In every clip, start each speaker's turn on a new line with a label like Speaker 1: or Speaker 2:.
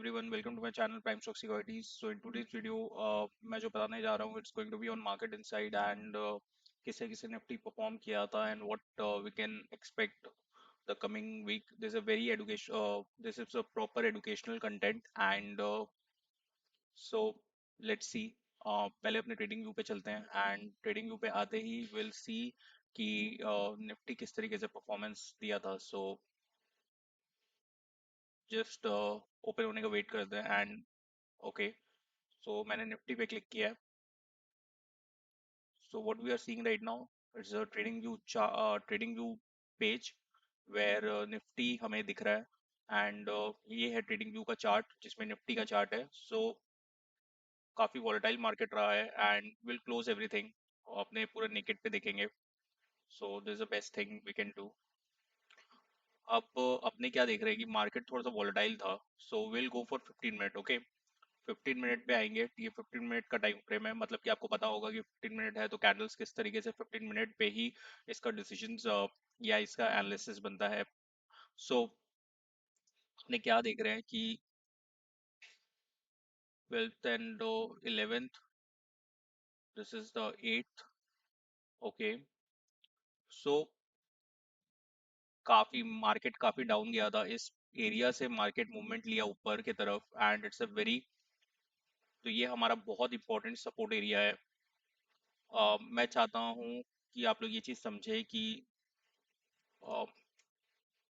Speaker 1: everyone, welcome to my channel Prime Stock Securities. So in today's video मैं जो बताने जा रहा हूँ it's going to be on market insight and किसे किसे निफ्टी परफॉर्म किया था and what we can expect the coming week. This is a proper educational content and so let's see. पहले अपने ट्रेडिंग व्यू पे चलते हैं एंड ट्रेडिंग व्यू पे आते ही विल सी कि निफ्टी किस तरीके से परफॉर्मेंस दिया था. सो जस्ट ओपन होने का वेट करते हैं एंड ओके. So मैंने निफ्टी पे क्लिक किया है. So what we are seeing right now is a trading view page where Nifty हमें दिख रहा है एंड ये है ट्रेडिंग व्यू का चार्ट जिसमें निफ्टी का चार्ट है. सो काफी वॉलेटाइल मार्केट रहा है एंड विल क्लोज एवरीथिंग अपने पूरे नेकेट पे देखेंगे. So this is the best thing we can do. अब अपने क्या देख रहे हैं कि मार्केट थोड़ा सा वॉलेटाइल था. सो will go for 15 minute. Okay, 15 minute पे आएंगे. ये 15 मिनट का टाइम फ्रेम है, मतलब कि आपको पता होगा कि 15 मिनट है तो कैंडल्स किस तरीके से 15 मिनट पे ही इसका डिसीजन या इसका एनालिसिस बनता है. सो अपने क्या देख रहे हैं कि 12th and 11th, this is the 8th. Okay, so काफी डाउन गया था. इस एरिया से मार्केट मूवमेंट लिया ऊपर की तरफ एंड इट्स अ वेरी, तो ये हमारा बहुत इंपॉर्टेंट सपोर्ट एरिया है. मैं चाहता हूँ कि आप लोग ये चीज़ समझे कि अ,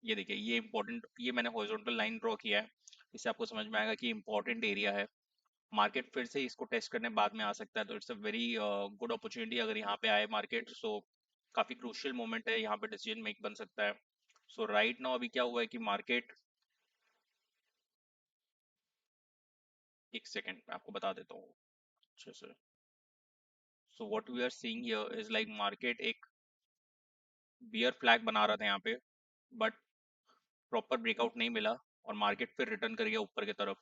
Speaker 1: ये देखिए ये इंपॉर्टेंट, ये मैंने हॉरिजॉन्टल लाइन ड्रॉ किया है. इससे आपको समझ में आएगा कि इंपॉर्टेंट एरिया है. मार्केट फिर से इसको टेस्ट करने बाद में आ सकता है, तो it's a very good opportunity अगर यहाँ पे आए मार्केट. सो काफी क्रूशियल मोमेंट है, यहाँ पे डिसीजन मेक बन सकता है. सो राइट नाउ अभी क्या हुआ है कि मार्केट, एक सेकेंड मैं आपको बता देता हूँ अच्छे से. So what we are seeing here is like market एक बियर फ्लैग बना रहा था यहाँ पे, बट प्रॉपर ब्रेकआउट नहीं मिला और मार्केट फिर रिटर्न कर गया ऊपर की तरफ.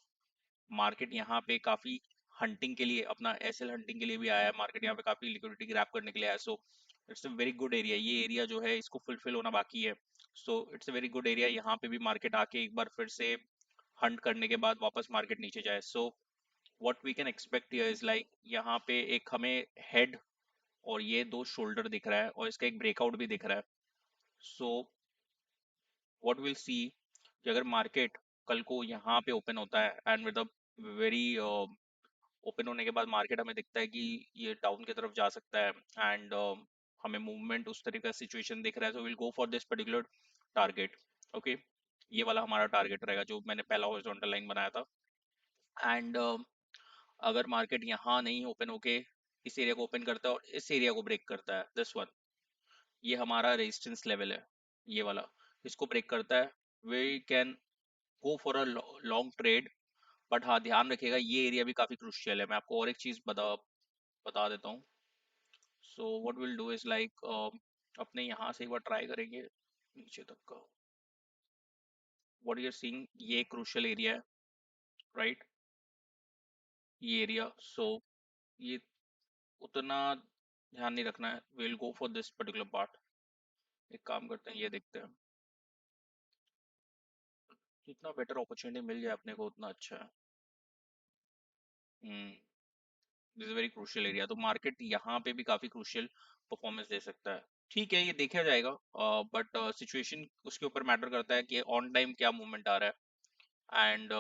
Speaker 1: मार्केट यहाँ पे काफी हंटिंग के लिए, अपना एसएल हंटिंग के लिए भी आया है. मार्केट यहाँ पे काफी लिक्विडिटी ग्रैब करने के लिए आया है. So it's a very good area. ये एरिया जो है इसको फुलफिल होना बाकी है. So it's a very good area. यहाँ पे भी मार्केट आके एक बार फिर से हंट करने के बाद वापस मार्केट नीचे जाए. So what we can expect here is like यहाँ पे एक हमें हेड और ये दो शोल्डर दिख रहा है और इसका एक ब्रेकआउट भी दिख रहा है. सो व्हाट विल सी कि अगर मार्केट कल को यहाँ पे ओपन होता है and with a very, open होने के बाद मार्केट हमें दिखता है कि ये डाउन की तरफ जा सकता है एंड हमें मूवमेंट उस तरीके का सिचुएशन दिख रहा है, so will go for this particular target. Okay, ये वाला हमारा टारगेट रहेगा जो मैंने पहला हॉरिजॉन्टल लाइन बनाया था. एंड अगर मार्केट यहाँ नहीं ओपन होके इस एरिया को ओपन करता है और इस एरिया को ब्रेक करता है, दिस वन, ये हमारा रेजिस्टेंस लेवल है, ये वाला, इसको ब्रेक करता है, we can go for a long trade. But हाँ ध्यान रखिएगा ये एरिया भी काफी क्रूशियल है. मैं आपको और एक चीज बता देता हूँ. So what will do is like अपने यहाँ से एक बार ट्राई करेंगे नीचे तक का. व्हाट यू आर सीइंग, ये क्रूशियल एरिया है, राइट, ये एरिया. सो ये उतना ध्यान नहीं रखना है, will go for this particular part. एक काम करते हैं, ये देखते हैं. जितना बेटर अपॉर्चुनिटी मिल जाए अपने को उतना अच्छा है. This is very crucial area, तो मार्केट यहाँ पे भी काफी क्रूशियल परफॉर्मेंस दे सकता है. ठीक है, ये देखा जाएगा, बट सिचुएशन उसके ऊपर मैटर करता है कि ऑन टाइम क्या मूवमेंट आ रहा है. एंड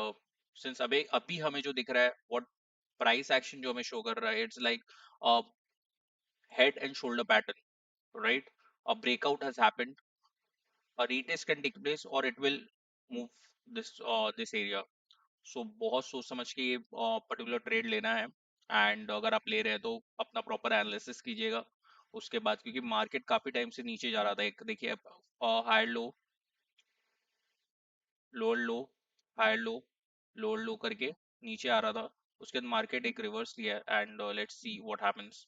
Speaker 1: सिंस अभी अभी हमें जो दिख रहा है, व्हाट प्राइस एक्शन जो हमें शो कर रहा है, it's like head and shoulder pattern, right. A breakout has happened, a retest can take place और it will move this area. So बहुत सोच समझ के ये पर्टिकुलर ट्रेड लेना है. एंड अगर आप ले रहे हैं तो अपना प्रॉपर एनालिसिस कीजिएगा उसके बाद, क्योंकि मार्केट काफी टाइम से नीचे जा रहा था. एक देखिए, higher low, lower low, higher low, lower low करके नीचे आ रहा था. उसके बाद मार्केट एक रिवर्स लिया and let's see what happens.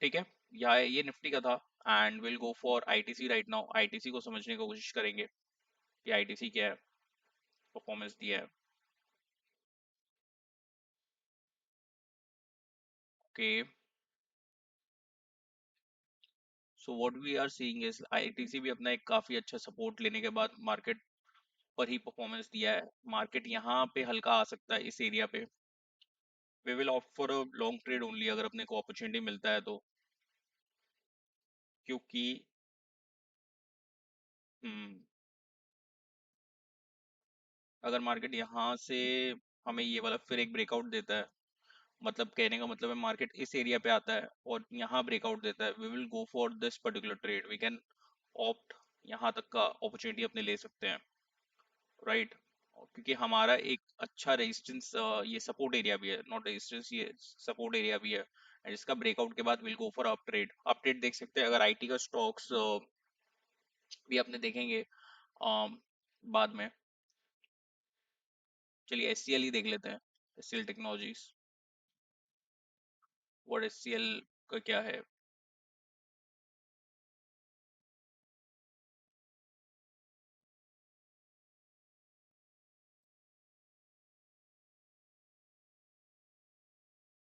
Speaker 1: ठीक है, ये निफ्टी का था. And will go for ITC right now. ITC को समझने की कोशिश करेंगे कि आईटीसी क्या है, परफॉर्मेंस दिया है. Okay, so what we are seeing is ITC भी अपना एक काफी अच्छा सपोर्ट लेने के बाद मार्केट पर ही परफॉर्मेंस दिया है। मार्केट यहाँ पे हल्का आ सकता है इस एरिया पे। We will opt for a long trade only अगर अपने को अपॉर्चुनिटी मिलता है तो, क्योंकि हम्म, अगर मार्केट यहाँ से हमें ये वाला फिर एक ब्रेकआउट देता है, मतलब कहने का मतलब है मार्केट इस एरिया पे आता है और यहाँ ब्रेकआउट देता है, we will go for this particular trade, we can opt, यहाँ तक का अपॉर्चुनिटी अपने ले सकते हैं, राइट। क्योंकि हमारा एक अच्छा रेजिस्टेंस, ये सपोर्ट एरिया भी है, नॉट रेजिस्टेंस, ये सपोर्ट एरिया भी है, and इसका ब्रेकआउट के बाद will go for up trade. Up trade देख सकते हैं अगर आईटी का स्टॉक्स भी अपने देखेंगे बाद में। चलिए एचसीएल ही देख लेते हैं, एचसीएल टेक्नोलॉजीज। व्हाट एचसीएल का क्या है?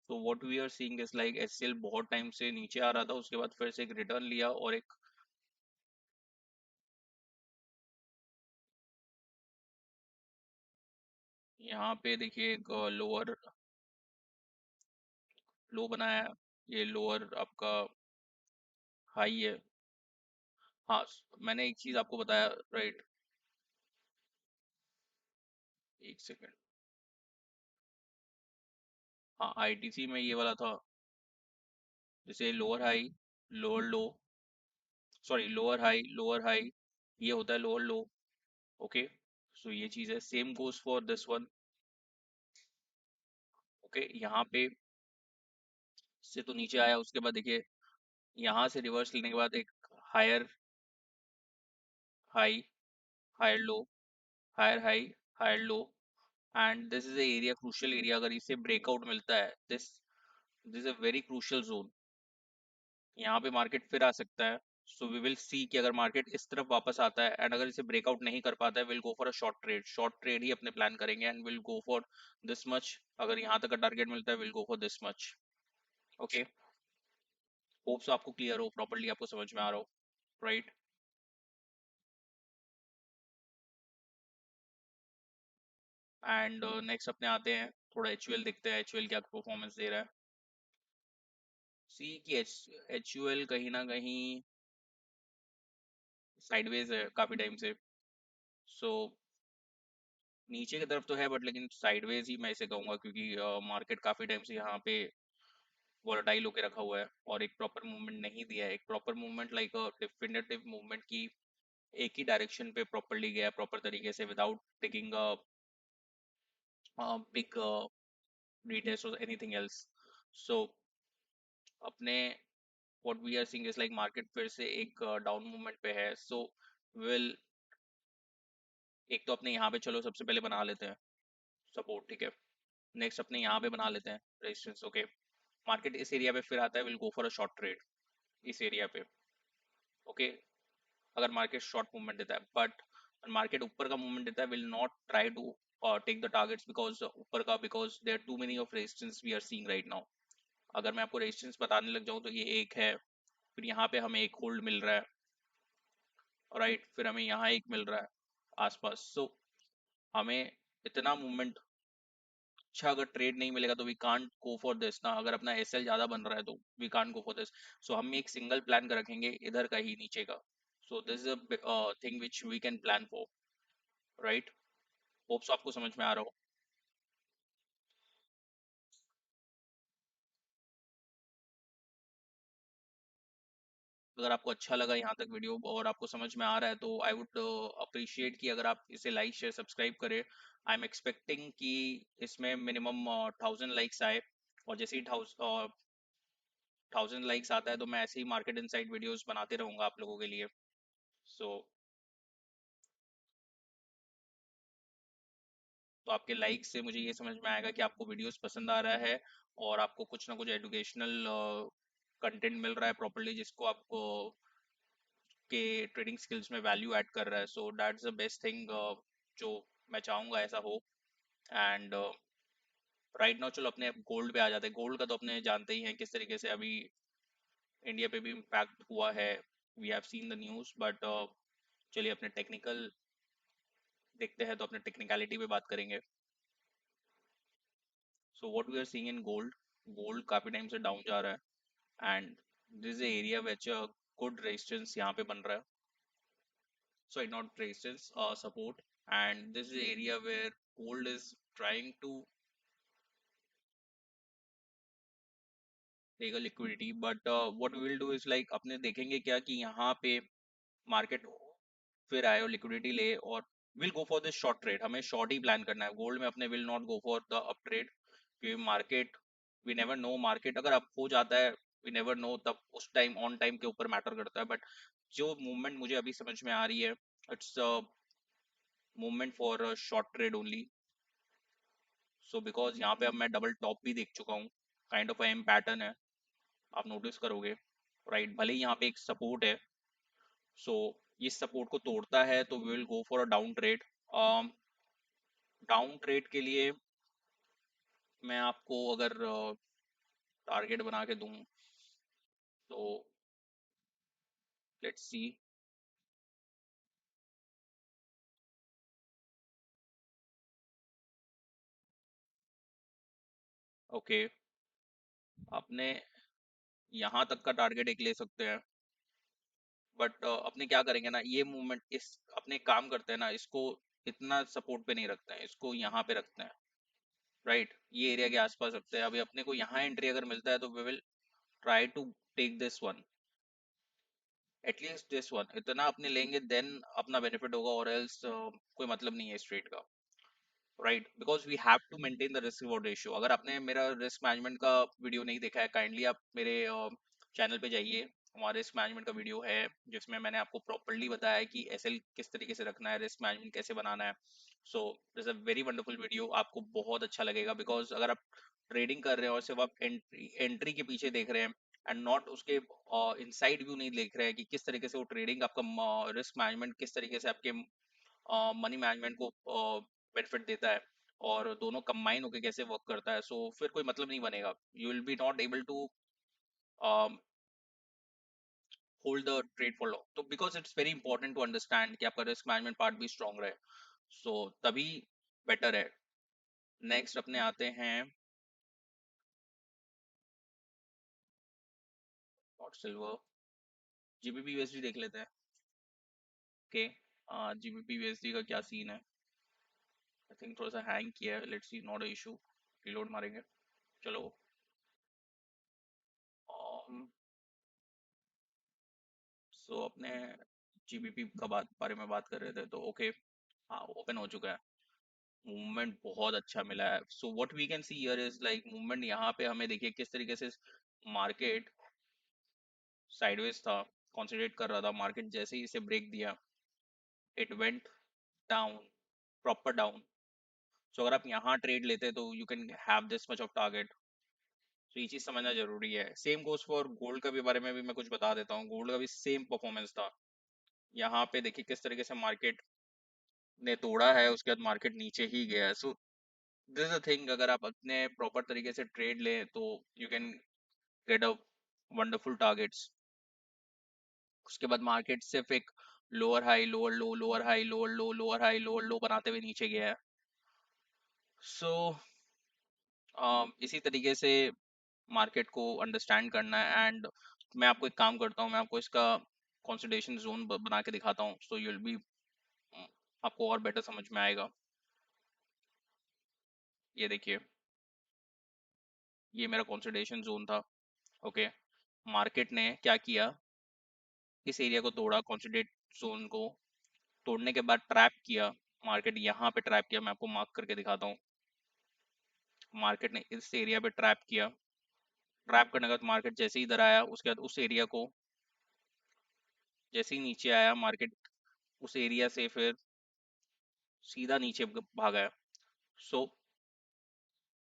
Speaker 1: तो what we are seeing is like HCL बहुत टाइम से नीचे आ रहा था, उसके बाद फिर से एक रिटर्न लिया और एक यहाँ पे देखिए एक लोअर लो बनाया है। ये लोअर आपका हाई है। हाँ, मैंने एक चीज आपको बताया, राइट। एक सेकेंड। हाँ, आईटीसी में ये वाला था, जैसे लोअर हाई, लोअर लो, सॉरी लोअर हाई, ये होता है लोअर लो। ओके, सो ये चीज है, same goes for this one. Okay, यहाँ पे से तो नीचे आया, उसके बाद देखिए यहाँ से रिवर्स लेने के बाद एक higher high, higher low, higher high, higher low, and this is a area, crucial area, अगर इसे ब्रेकआउट मिलता है, this is a very crucial zone, यहाँ पे मार्केट फिर आ सकता है। सो वी विल सी कि अगर मार्केट इस तरफ वापस आता है एंड अगर इसे ब्रेकआउट नहीं कर पाता है, will go for a short trade, short trade ही अपने प्लान करेंगे and will go for this much. अगर यहाँ तक का टारगेट मिलता है, will go for this much. Okay, hopes आपको क्लियर हो, प्रॉपर्ली आपको समझ में आ रहा हो, राइट। एंड नेक्स्ट अपने आते हैं, थोड़ा एचयूएल देखते हैं, एचयूएल क्या परफॉर्मेंस दे रहा है। सी की एचयूएल कहीं ना कहीं साइडवेज है काफी टाइम से। सो नीचे की तरफ तो है बट लेकिन साइडवेज ही मैं इसे कहूंगा, क्योंकि मार्केट काफी टाइम से यहाँ पे वोलेटाइल होके रखा हुआ है और एक प्रॉपर मूवमेंट नहीं दिया है, एक proper movement like definitive movement की एक ही डायरेक्शन पे प्रॉपरली गया प्रॉपर तरीके से, without taking big retest or anything else. So अपने what we are seeing is like market फिर से एक डाउन मूवमेंट पे है। सो विल एक तो अपने यहाँ पे चलो सबसे पहले बना लेते हैं सपोर्ट, ठीक है। नेक्स्ट अपने यहाँ पे बना लेते हैं रेजिस्टेंस। ओके, मार्केट इस एरिया पे फिर आता है, will go for a short trade इस एरिया पे। ओके, अगर मार्केट शॉर्ट मूवमेंट देता है, बट मार्केट ऊपर का मूवमेंट देता है, will not try to take the targets because ऊपर का, because there too many of resistance we are seeing right now. अगर मैं आपको रेजिस्टेंस बताने लग जाऊं तो ये एक है, फिर यहाँ पे हमें एक होल्ड मिल रहा है, राइट, फिर हमें यहाँ एक मिल रहा है आसपास। सो हमें इतना मूवमेंट अच्छा अगर ट्रेड नहीं मिलेगा तो we can't go for this ना, अगर अपना एसएल ज्यादा बन रहा है तो we can't go for this. So हम एक सिंगल प्लान का रखेंगे इधर का ही नीचे का। So this is a thing which we can plan for, right. Hopes आपको समझ में आ रहा हो। अगर आपको अच्छा लगा यहाँ तक वीडियो और आपको समझ में आ रहा है, तो आई वुड अप्रिशिएट कि अगर आप इसे लाइक शेयर सब्सक्राइब करें। आई एम एक्सपेक्टिंग कि इसमें मिनिमम 1000 लाइक्स आए, और जैसे ही 1000 लाइक्स आता है तो मैं ऐसे ही मार्केट इनसाइड वीडियोस बनाते रहूंगा आप लोगों के लिए। सो तो आपके लाइक से मुझे ये समझ में आएगा कि आपको वीडियोस पसंद आ रहा है और आपको कुछ ना कुछ एजुकेशनल कंटेंट मिल रहा है प्रॉपरली, जिसको आपको के ट्रेडिंग स्किल्स में वैल्यू ऐड कर रहा है। So that's the best thing जो मैं चाहूंगा ऐसा हो। एंड राइट नाउ चलो अपने गोल्ड पे आ जाते हैं। गोल्ड का तो अपने जानते ही हैं किस तरीके से अभी इंडिया पे भी इम्पैक्ट हुआ है, we have seen the news, but चलिए अपने टेक्निकल देखते हैं तो अपने टेक्निकलिटी पे बात करेंगे। So what we are seeing in gold, gold काफी टाइम से डाउन जा रहा है and this area which good resistance यहाँ पे बन रहा है, sorry not resistance, support, and this is the area where gold is trying to take a liquidity, but what we will do is like अपने देखेंगे क्या कि यहाँ पे मार्केट फिर आए और लिक्विडिटी ले और will go for this short trade, हमें शॉर्ट ही प्लान करना है गोल्ड में, अपने will not go for the up trade, क्योंकि market we never know, market अगर अप हो जाता है वी नेवर नो, तब उस टाइम ऑन टाइम के ऊपर मैटर करता है, बट जो मूवमेंट मुझे अभी समझ में आ रही है it's movement for short trade only. So because यहाँ पे अब मैं डबल टॉप भी देख चुका हूँ, काइंड ऑफ एम पैटर्न है, आप नोटिस करोगे राइट, भले ही यहाँ पे एक सपोर्ट है। सो इस सपोर्ट को तोड़ता है तो we will go for a down trade. Down trade के लिए मैं आपको अगर टारगेट बना के दूं तो लेट्स सी। ओके, अपने यहाँ तक का टारगेट एक ले सकते हैं, बट अपने क्या करेंगे ना, ये मूवमेंट इस अपने काम करते हैं ना, इसको इतना सपोर्ट पे नहीं रखते हैं, इसको यहाँ पे रखते हैं राइट, ये एरिया के आसपास रखते हैं। अभी अपने को यहाँ एंट्री अगर मिलता है तो we will try to take this one, at least this one, इतना अपने लेंगे देन अपना बेनिफिट होगा, और एल्स कोई मतलब नहीं है इस ट्रेड का right, because we have to maintain the risk reward ratio. अगर आपने मेरा रिस्क मैनेजमेंट का वीडियो नहीं देखा है, काइंडली आप मेरे चैनल पे जाइए, हमारे रिस्क मैनेजमेंट का वीडियो है जिसमें मैंने आपको प्रॉपर्ली बताया है कि एसएल किस तरीके से रखना है, रिस्क मैनेजमेंट कैसे बनाना है। So this a very wonderful video, आपको बहुत अच्छा लगेगा, बिकॉज अगर आप ट्रेडिंग कर रहे हैं और सिर्फ आप एंट्री के पीछे देख रहे हैं एंड नॉट उसके इनसाइड व्यू नहीं देख रहे हैं कि किस तरीके से वो ट्रेडिंग आपका रिस्क मैनेजमेंट किस तरीके से आपके मनी मैनेजमेंट को बेनिफिट देता है और दोनों कंबाइन होकर कैसे वर्क करता है, सो फिर कोई मतलब नहीं बनेगा, you will be not able to hold the trade for long, तो because it's very important to understand कि आपका रिस्क मैनेजमेंट पार्ट भी स्ट्रांग रहे, सो तभी बेटर है। नेक्स्ट अपने आते हैं और सिल्वर, जीबीपी यूएसडी देख लेते हैं। ओके, जीबीपी यूएसडी का क्या सीन है, आई थिंक थोड़ा सा हैंग किया है, let's see, not a issue, reload मारेंगे, चलो। सो अपने जीबीपी का बारे में बात कर रहे थे, तो ओके, हाँ ओपन हो चुका है, मूवमेंट बहुत अच्छा मिला है। So what we can see here is like movement, यहाँ पे हमें देखिए किस तरीके से मार्केट साइडवेज था, कॉन्सेंट्रेट कर रहा था, मार्केट जैसे ही इसे ब्रेक दिया it went down, proper down. So अगर आप यहाँ ट्रेड लेते तो you can have this much of target, तो ये चीज समझना जरूरी है। सेम गोज फॉर गोल्ड का भी, बारे में भी मैं कुछ बता देता हूँ, गोल्ड का भी सेम परफॉर्मेंस था, यहाँ पे देखिए किस तरीके से मार्केट ने तोड़ा है, उसके बाद मार्केट नीचे ही गया है। सो दिस इज द थिंग, अगर आप अपने प्रॉपर तरीके से ट्रेड लें तो you can get a wonderful targets. उसके बाद मार्केट सिर्फ एक लोअर हाई लोअर लो, लोअर हाई लोअर लो, लोअर हाई लोअर लो बनाते हुए नीचे गया है। सो इसी तरीके से मार्केट को अंडरस्टैंड करना है, एंड मैं आपको एक काम करता हूँ, मैं आपको इसका कंसोलिडेशन जोन बना के दिखाता हूँ, सो यूल बी, आपको और बेटर समझ में आएगा। ये देखिए, ये मेरा कंसोलिडेशन जोन था। ओके, मार्केट ने क्या किया, इस एरिया को तोड़ा, कंसोलिडेट जोन को तोड़ने के बाद ट्रैप किया, मार्केट यहाँ पे ट्रैप किया, मैं आपको मार्क करके दिखाता हूँ, मार्केट ने इस एरिया पे ट्रैप किया, ट्रैप करने के बाद मार्केट जैसे ही इधर आया, उसके बाद उस एरिया को जैसे ही नीचे आया, मार्केट उस एरिया से फिर सीधा नीचे भागा है। सो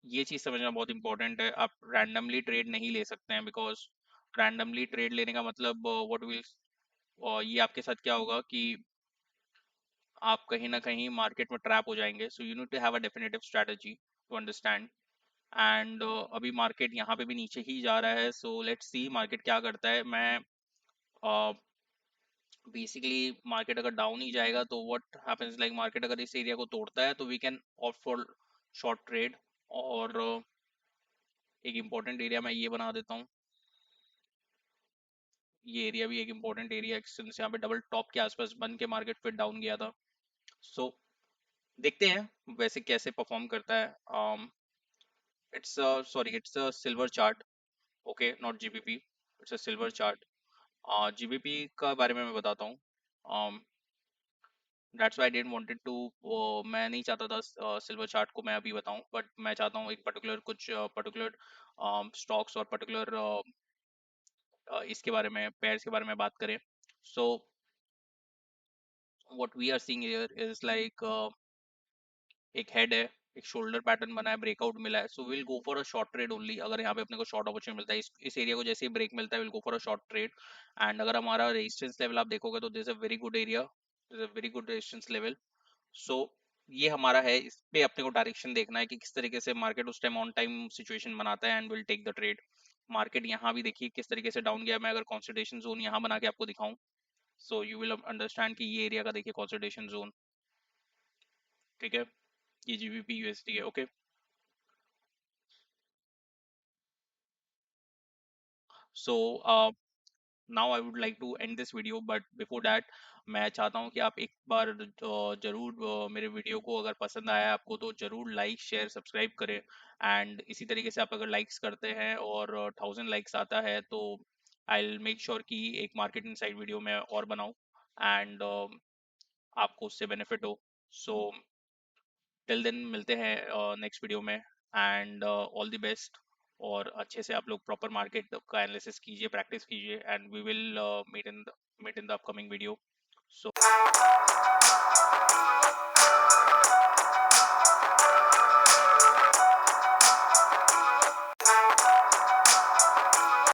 Speaker 1: ये चीज समझना बहुत इंपॉर्टेंट है, आप रैंडमली ट्रेड नहीं ले सकते हैं, बिकॉज रैंडमली ट्रेड लेने का मतलब व्हाट विल, ये आपके साथ क्या होगा कि आप कहीं ना कहीं मार्केट में ट्रैप हो जाएंगे। So you need to have a definitive strategy to understand, and अभी मार्केट यहाँ पे भी नीचे ही जा रहा है, सो लेट्स सी मार्केट क्या करता है। मैं बेसिकली मार्केट अगर डाउन ही जाएगा तो व्हाट हैपेंस, लाइक मार्केट अगर इस एरिया को तोड़ता है तो we can opt for short trade. और एक इम्पोर्टेंट एरिया मैं ये बना देता हूँ, ये एरिया भी एक इम्पोर्टेंट एरिया है since यहाँ पे डबल टॉप के आसपास बन के मार्केट फिर डाउन गया था। सो देखते हैं वैसे कैसे परफॉर्म करता है। It's sorry, it's a silver chart, okay, not GBP, it's a silver chart. GBP का बारे में मैं बताता हूँ। That's why I didn't wanted to, मैं नहीं चाहता था सिल्वर चार्ट को मैं अभी बताऊं, बट मैं चाहता हूँ एक पर्टिकुलर कुछ पर्टिकुलर स्टॉक्स और पर्टिकुलर इसके बारे में, पेयर्स के बारे में बात करें। So what we are seeing here is like एक हेड है, एक शोल्डर पैटर्न बना है, ब्रेकआउट मिला है, so will go for a short trade only. अगर यहाँ पे अपने को शॉर्ट अपॉर्चुनिटी मिलता है इस एरिया को जैसे ही ब्रेक मिलता है, will go for a short trade. And अगर हमारा रेजिस्टेंस लेवल आप देखोगे तो this a very good area, this a very good resistance level. So ये हमारा है, इस पे अपने को डायरेक्शन देखना है कि किस तरीके से मार्केट उस टाइम ऑन टाइम सिचुएशन बनाता है and will take the trade. Market यहाँ भी देखिए किस तरीके से डाउन गया। मैं अगर कंसोलिडेशन जोन यहाँ बना के आपको दिखाऊं, सो यू विल अंडरस्टैंड कि ये एरिया का देखिए कंसोलिडेशन जोन, ठीक है, ये जीबीपी यूएसडी है, okay. So now I would like to end this video, but before that मैं चाहता हूँ कि आप एक बार जरूर मेरे वीडियो को अगर पसंद आया आपको तो जरूर लाइक शेयर सब्सक्राइब करें। एंड इसी तरीके से आप अगर लाइक्स करते हैं और 1000 लाइक्स आता है तो आई विल मेक श्योर कि एक मार्केट इनसाइड वीडियो मैं और बनाऊं एंड आपको उससे बेनिफिट हो। सो टिल देन मिलते हैं नेक्स्ट वीडियो में, एंड ऑल द बेस्ट। और अच्छे से आप लोग प्रॉपर मार्केट का एनालिसिस कीजिए, प्रैक्टिस कीजिए, and we will meet in the upcoming video. So